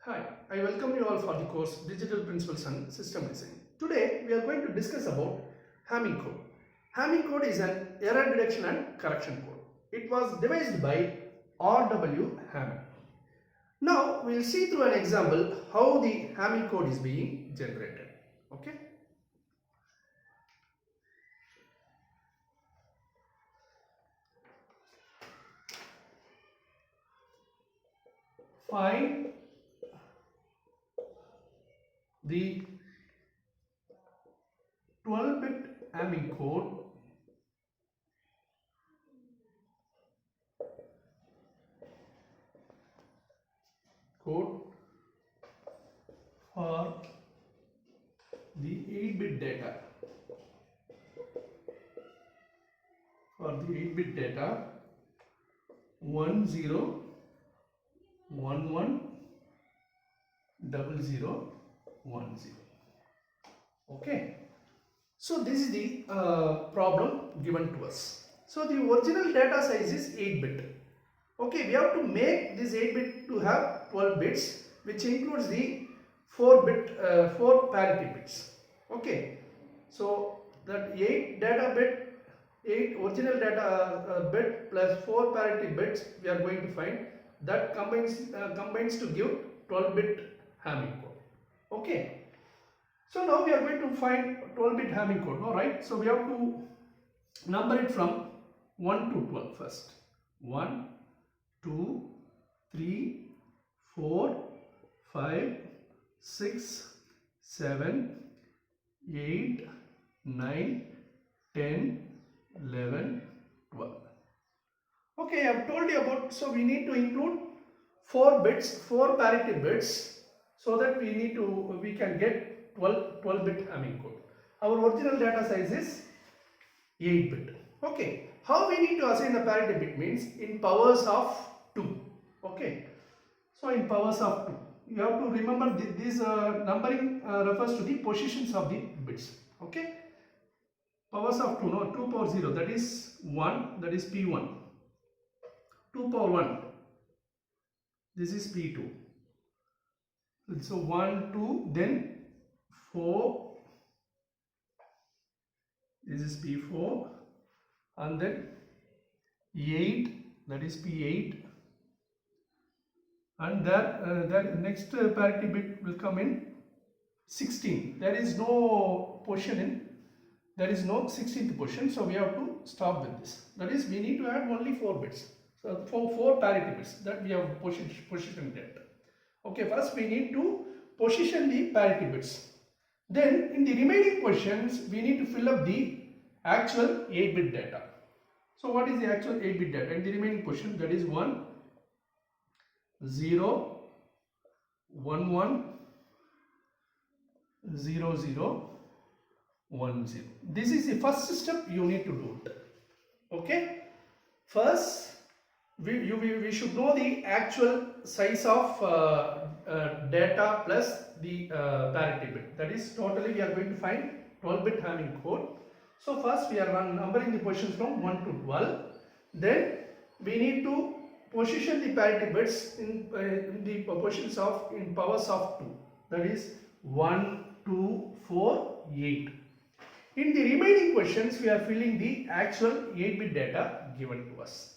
Hi, I welcome you all for the course Digital Principles and System Design. Today we are going to discuss about Hamming code. Hamming code is an error detection and correction code. It was devised by R.W. Hamming. Now we will see through an example how the Hamming code is being generated. Okay. Find the 12-bit Hamming code for the 8-bit data. For the 8-bit data 10110010. Okay, so this is the problem given to us. So the original data size is 8-bit. Okay, we have to make this 8-bit to have 12 bits, which includes the 4 parity bits. Okay, so that 8 data bit, 8 original data bit plus 4 parity bits we are going to find. That combines to give 12-bit Hamming code. Okay, so now we are going to find 12-bit Hamming code. Alright, so we have to number it from 1 to 12 first. 1, 2, 3, 4, 5, 6, 7, 8, 9, 10, 11, 12. Okay, I have told you about, so we need to include 4 bits, 4 parity bits, so that we can get 12-bit Hamming code. Our original data size is 8-bit. Okay, how we need to assign the parity bit means in powers of 2. Okay, so in powers of 2, you have to remember this numbering refers to the positions of the bits. Okay, powers of 2, no, 2 power 0, that is 1, that is P1. 2 power 1, this is P2. So 1, 2, then 4, this is P4, and then 8, that is P8, and that next parity bit will come in 16. There is no position in, there is no 16th position, so we have to stop with this. That is, we need to add only 4 bits. So for 4 parity bits that we have positioned it. Okay, first we need to position the parity bits. Then in the remaining positions we need to fill up the actual 8-bit data. So what is the actual 8-bit data in the remaining position? That is 1, 0, 1, 1, 0, 0, 1, 0. This is the first step you need to do it. Okay, first we should know the actual size of data plus the parity bit. That is, totally we are going to find 12-bit Hamming code. So first we are numbering the positions from 1 to 12. Then we need to position the parity bits in the positions of in powers of 2. That is 1, 2, 4, 8. In the remaining questions, we are filling the actual 8-bit data given to us.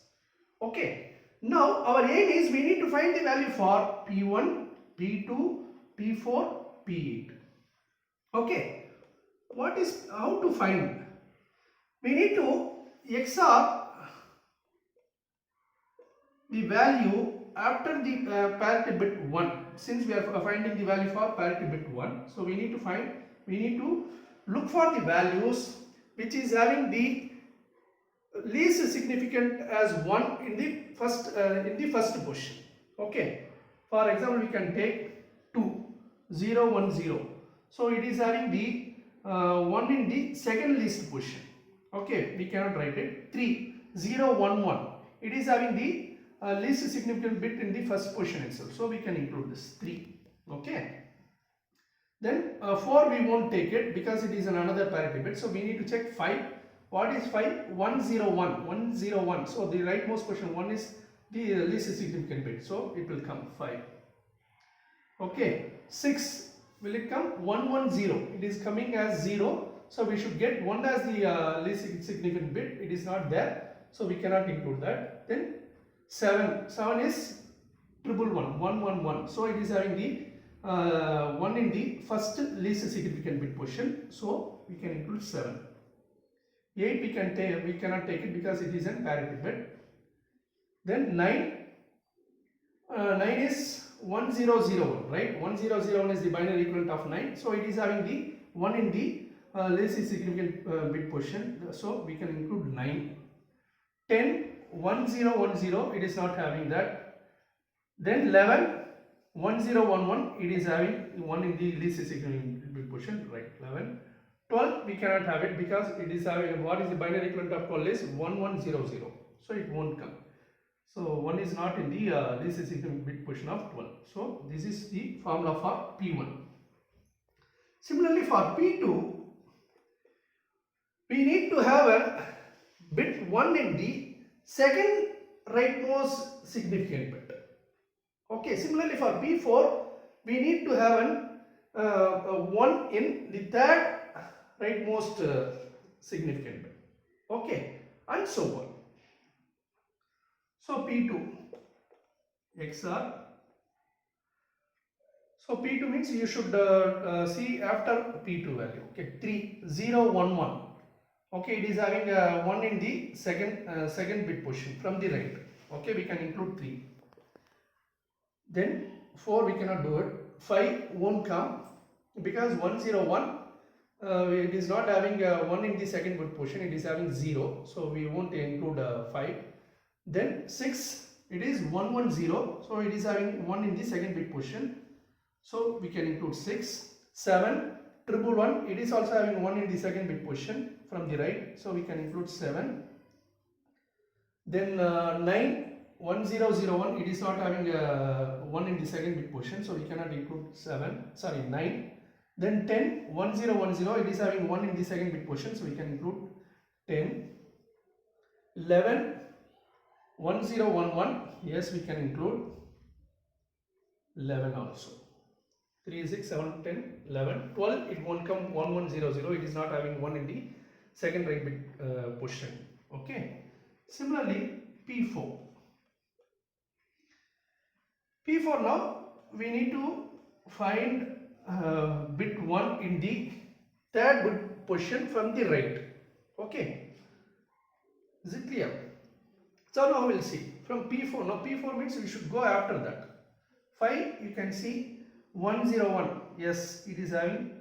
Okay. Now, our aim is we need to find the value for P1, P2, P4, P8. Okay. How to find? We need to XOR the value after the parity bit 1. Since we are finding the value for parity bit 1, so we need to look for the values which is having the least significant as 1 in the first position. Okay, for example we can take 2, 0, 1, 0. So it is having the 1 in the second least position. Okay, we cannot write it. 3, 0, 1, 1. It is having the least significant bit in the first position itself. So we can include this 3. Okay. Then 4 we won't take it because it is another parity bit. So we need to check 5. What is 5? 101. 101. So the rightmost position 1 is the least significant bit. So it will come 5. Okay, 6, will it come? 1, 1, 0. It is coming as 0. So we should get 1 as the least significant bit. It is not there. So we cannot include that. Then 7. 7 is triple 1, 1, 1, 1. So it is having the 1 in the first least significant bit position. So we can include 7. 8 we cannot take it because it is a parity bit. Then 9. 9 is 1001, right? 1001 is the binary equivalent of 9. So it is having the 1 in the least significant bit position. So we can include 9. 10, 1010, it is not having that. Then 11, 1011, it is having 1 in the least significant bit position, right? 11. 12, we cannot have it because it is having, what is the binary equivalent of 12 is 1100. So it won't come. So 1 is not in the least significant bit position of 12. So this is the formula for P1. Similarly for P2, we need to have a bit 1 in the second rightmost significant bit. Okay, similarly for P4, we need to have a 1 in the third rightmost significant bit. Okay, and so on. So P2 XR. So P2 means you should see after P2 value. Okay, 3, 0, 1, 1. Okay, it is having 1 in the second bit position from the right. Okay, we can include 3. Then 4 we cannot do it. 5 won't come because 101 it is not having 1 in the second bit position. It is having 0. So we won't include 5. Then 6, it is 110. So it is having 1 in the second bit position. So we can include 6. 7, triple 1, it is also having 1 in the second bit position from the right. So we can include 7. Then 9, 1001, it is not having 1 in the second bit position. So we cannot include 9. Then 10, 1010, it is having 1 in the second bit position. So we can include 10. 11, 1011, yes, we can include 11 also. 3, 6, 7, 10, 11. 12, it won't come 1100. It is not having 1 in the second right bit position. Okay. Similarly, P4. P4 now, we need to find bit 1 in the third bit position from the right. Okay. Is it clear? So now we will see from P4. Now P4 means we should go after that. 5, you can see 101. Yes, it is having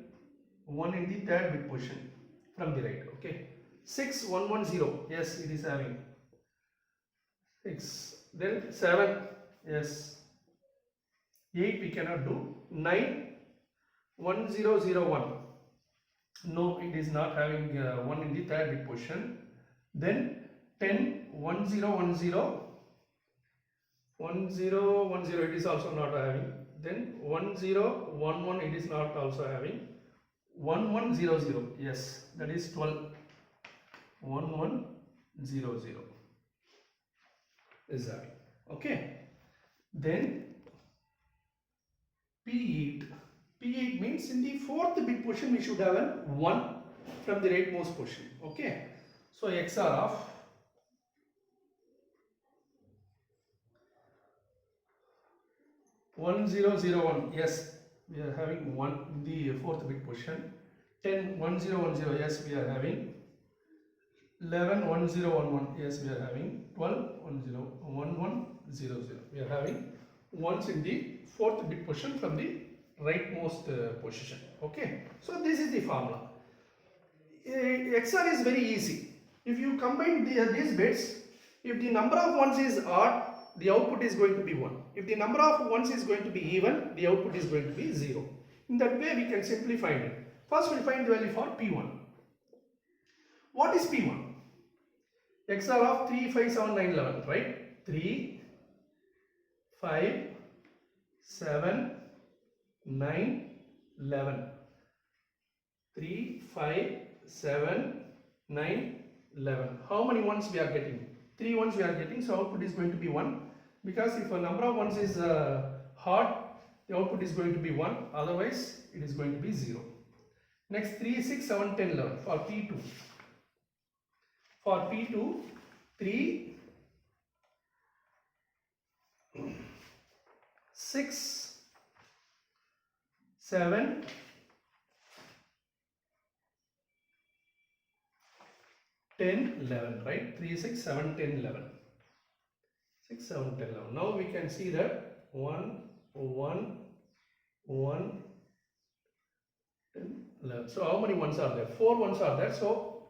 1 in the third bit position from the right. Okay. 6, 110. Yes, it is having 6. Then 7. Yes. 8 we cannot do. 9, 1001. No, it is not having 1 in the third bit position. Then 10, 1010. 1010, it is also not having. Then 1011, it is not also having. 1100, yes, that is 12. 1100 is having. Okay. Then P8. P8 means in the fourth bit position we should have a 1 from the rightmost position. Okay. So XR of 1001, yes, we are having 1 in the fourth bit position. 10, 1010, yes, we are having. 11, 1011, yes, we are having. 12, 1100, we are having 1s in the fourth bit position from the rightmost position. Okay, so this is the formula. XR is very easy. If you combine these bits, if the number of ones is odd, the output is going to be 1. If the number of ones is going to be even, the output is going to be 0. In that way, we can simply find it. First, we will find the value for P1. What is P1? XR of 3, 5, 7, 9, 11, right? 3, 5, 7, 9, 11. 3, 5, 7, 9, 11. How many ones we are getting? 3 ones we are getting, so output is going to be 1. Because if a number of ones is odd, the output is going to be 1, otherwise it is going to be 0. Next 3, 6, 7, 10, 11 for P2. For P2, 3, 6, 7, 10, 11, right? 3, 6, 7, 10, 11. 6, 7, 10, 11. Now we can see that 1, 1, 1, 10, 11. So how many ones are there? 4 ones are there. So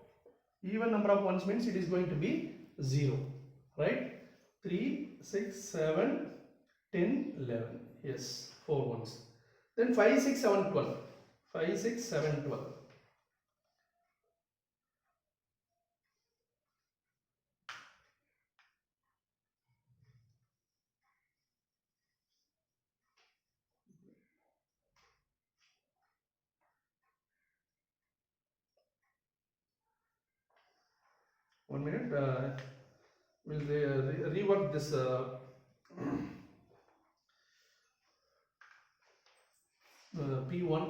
even number of ones means it is going to be 0, right? 3, 6, 7, 10, 11. Yes, 4 ones. Then 5, 6, 7, 12. 5, 6, 7, 12. One minute. We'll rework this. P1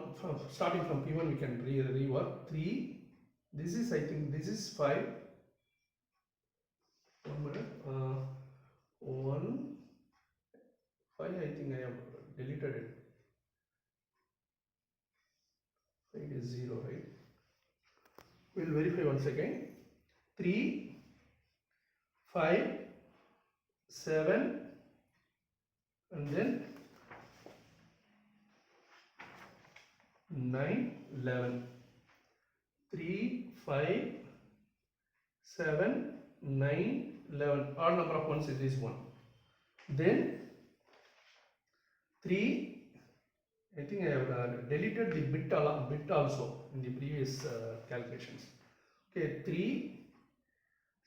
starting from P1 we can rework 3. This is, I think this is 5. 1 minute. 1 5, I think I have deleted it. It is 0, right? We'll verify once again. 3, 5, 7, and then 9, 11. 3, 5, 7, 9, 11. Odd number of ones it is 1. Then 3, I think I have deleted the bit also in the previous calculations. Okay, 3,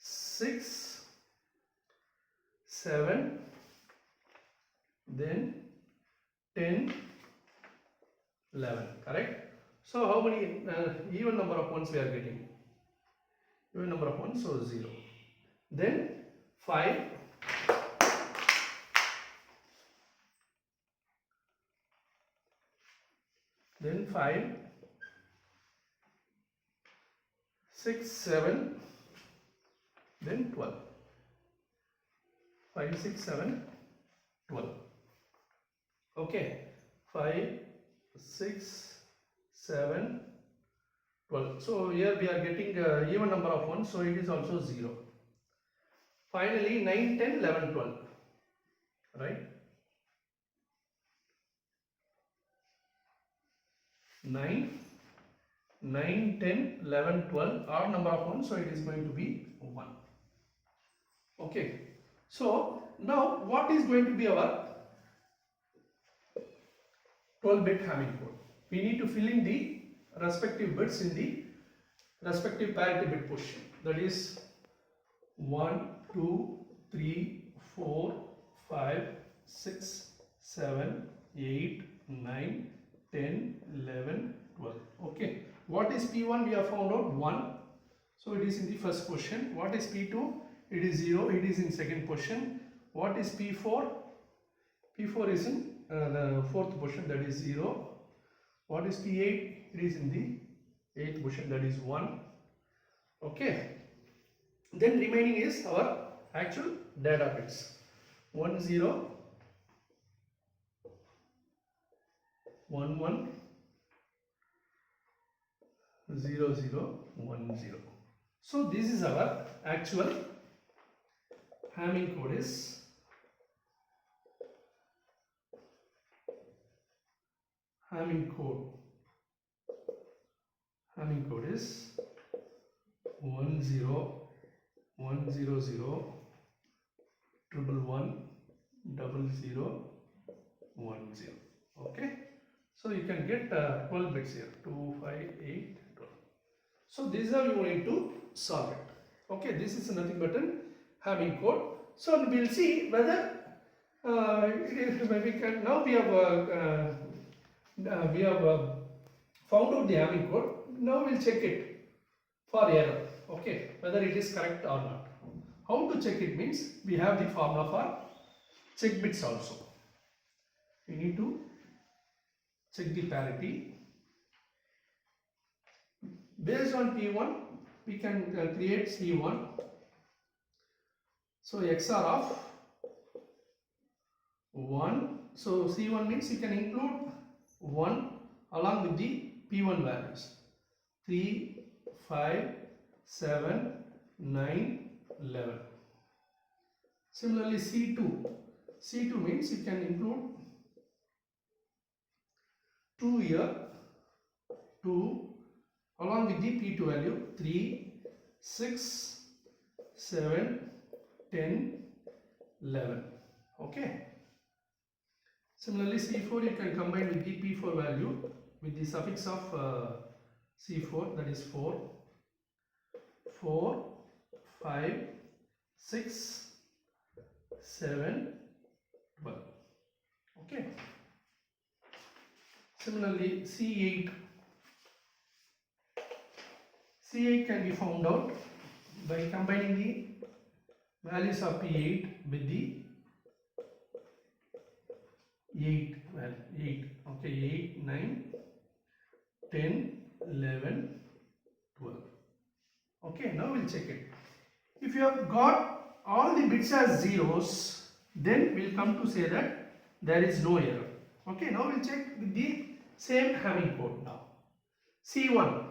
6, 7, then 10, 11, correct? So how many even number of ones we are getting? Even number of ones, so 0. Then 5, then 5, 6, 7, then 12. 5, 6, 7, 12. Okay, 5, 6, 7, 12. So here we are getting even number of ones, so it is also 0. Finally 9, 10, 11, 12, right? 9, 10, 11, 12 odd number of ones, so it is going to be 1. Okay, so now what is going to be our 12-bit Hamming code? We need to fill in the respective bits in the respective parity bit position, that is 1, 2, 3, 4, 5, 6, 7, 8, 9, 10, 11, 12. Okay, what is P1? We have found out 1, so it is in the first position. What is P2? It is 0, it is in second position. What is P4? P4 is in the fourth position, that is 0. What is P8? It is in the 8th position, that is 1. Okay, then remaining is our actual data bits. 1, 0, 1, 1, 0, 0, 1, 0. So this is our actual Hamming code is Hamming code is 1, 0, 1, 0, 0, 1, 1, 0, 0, 1, 0. Okay, so you can get 12 bits here, 2, 5, 8, 12. So this is how you need to solve it. Okay, this is nothing but an Hamming code. So we will see whether we can. Now we have found out the Hamming code. Now we'll check it for error. Okay, whether it is correct or not. How to check it means we have the formula for check bits also. We need to check the parity. Based on P1, we can create C1. So XOR of 1. So C1 means you can include 1 along with the P1 values. 3, 5, 7, 9, 11. Similarly C2. C2 means you can include 2 here, 2 along with the P2 value 3, 6, 7, 10, 11. Okay. Similarly C4 you can combine with the P4 value with the suffix of C4, that is 4, 4, 5, 6, 7, 12. Okay. Similarly C8. C8 can be found out by combining the values of P8 with the 8, okay, 8, 9, 10, 11, 12. Okay, now we'll check it. If you have got all the bits as zeros, then we'll come to say that there is no error. Okay, now we'll check with the same Hamming code now. C1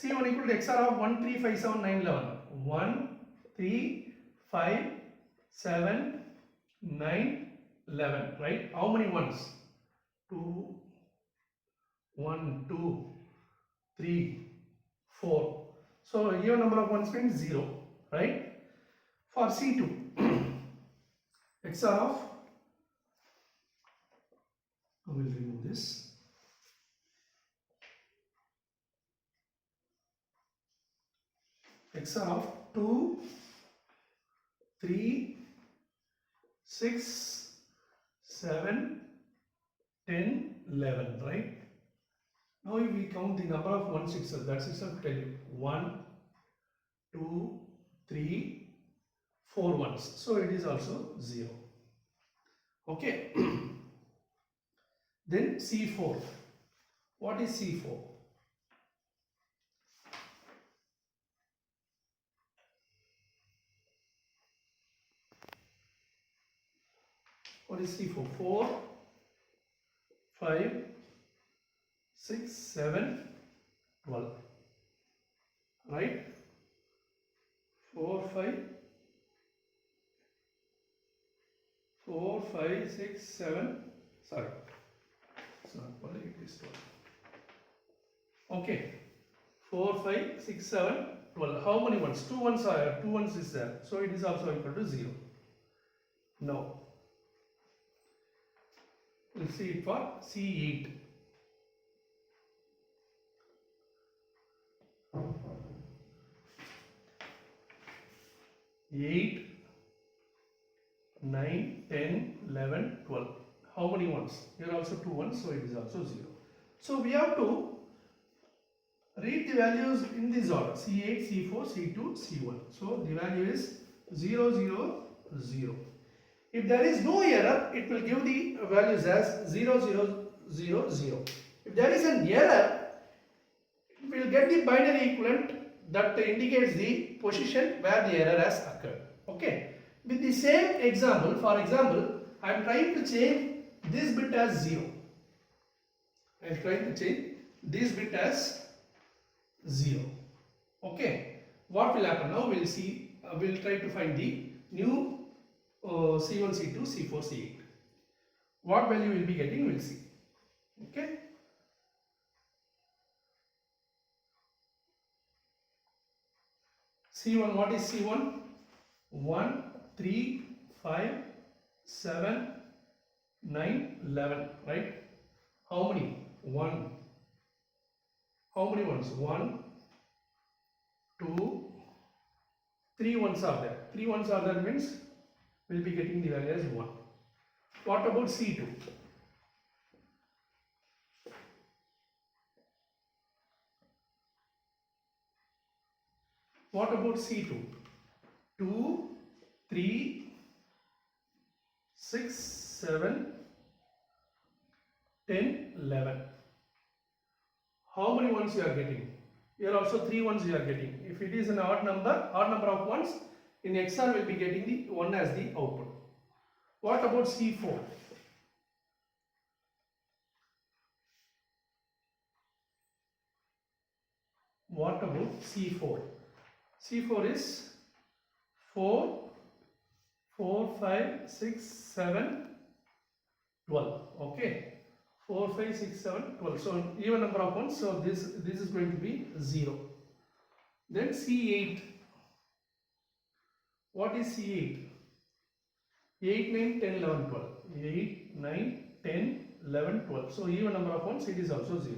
equal to XOR of 1, 3, 5, 7, 9, 11. 1, 3, 5, 7, 9, 11, right? How many ones? 2, 1, 2, 3, 4. So even number of ones means 0, right? For C2, XOR of, I will remove this. XOR of 2, 3, 6, 7, 10, 11, right? Now if we count the number of ones itself, that's itself tell you 1, 2, 3, 4 ones. So it is also 0. Okay. Then C4. What is C4? What is C4? 4, 5, 6, 7, 12. Right? 4, 5, 6, 7. Sorry. It's not 12, it is 12. Okay. 4, 5, 6, 7, 12. How many ones? 2 ones are 2 ones is there. So it is also equal to 0. Now we'll see it for C8. Eight, 9, 10, 11, 12. How many ones? Here also 2 ones, so it is also 0. So we have to read the values in this order: C8, C4, C2, C1. So the value is 0, 0, 0. If there is no error, it will give the values as 0, 0, 0, 0. If there is an error, we will get the binary equivalent that indicates the position where the error has occurred. Okay. With the same example, for example, I am trying to change this bit as 0. I am trying to change this bit as 0. Okay. What will happen now? We'll see. We'll try to find the new C1, C2, C4, C8. What value we'll be getting, we'll see. Okay. C1, what is C1? 1, 3, 5, 7, 9, 11, right? How many? 1. How many ones? 1, 2, 3 ones are there. 3 ones are there means we'll be getting the value as 1. What about C2? What about C2? 2, 3, 6, 7, 10, 11. How many ones you are getting? Here also 3 ones you are getting. If it is an odd number of ones, in XOR will be getting the 1 as the output. What about C4? What about C4? C4 is 4, 4, 5, 6, 7, 12. Okay. 4, 5, 6, 7, 12. So even number of ones. So this is going to be 0. Then C8. What is C8? 8, 9, 10, 11, 12. 8, 9, 10, 11, 12. So even number of ones, it is also 0.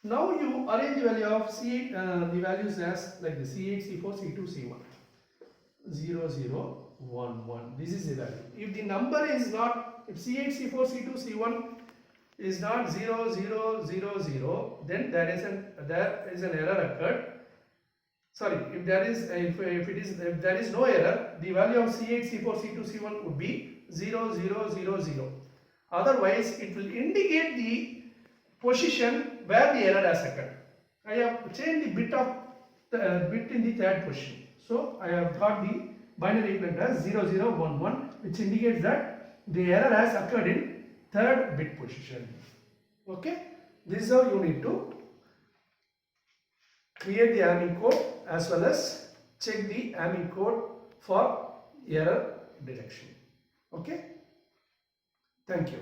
Now you arrange the value of C8, the values as like this: C8, C4, C2, C1. 0, 0, 1, 1. This is the value. If the number is not, if C8, C4, C2, C1 is not 0, 0, 0, 0, then there is an error occurred. Sorry, if there is no error, the value of C8, C4, C2, C1 would be 0, 0, 0, 0. Otherwise, it will indicate the position where the error has occurred. I have changed the bit in the third position. So I have got the binary equivalent as 0, 0, 1, 1, which indicates that the error has occurred in third bit position. Okay, this is how you need to create the Hamming code as well as check the Hamming code for error detection. Okay, thank you.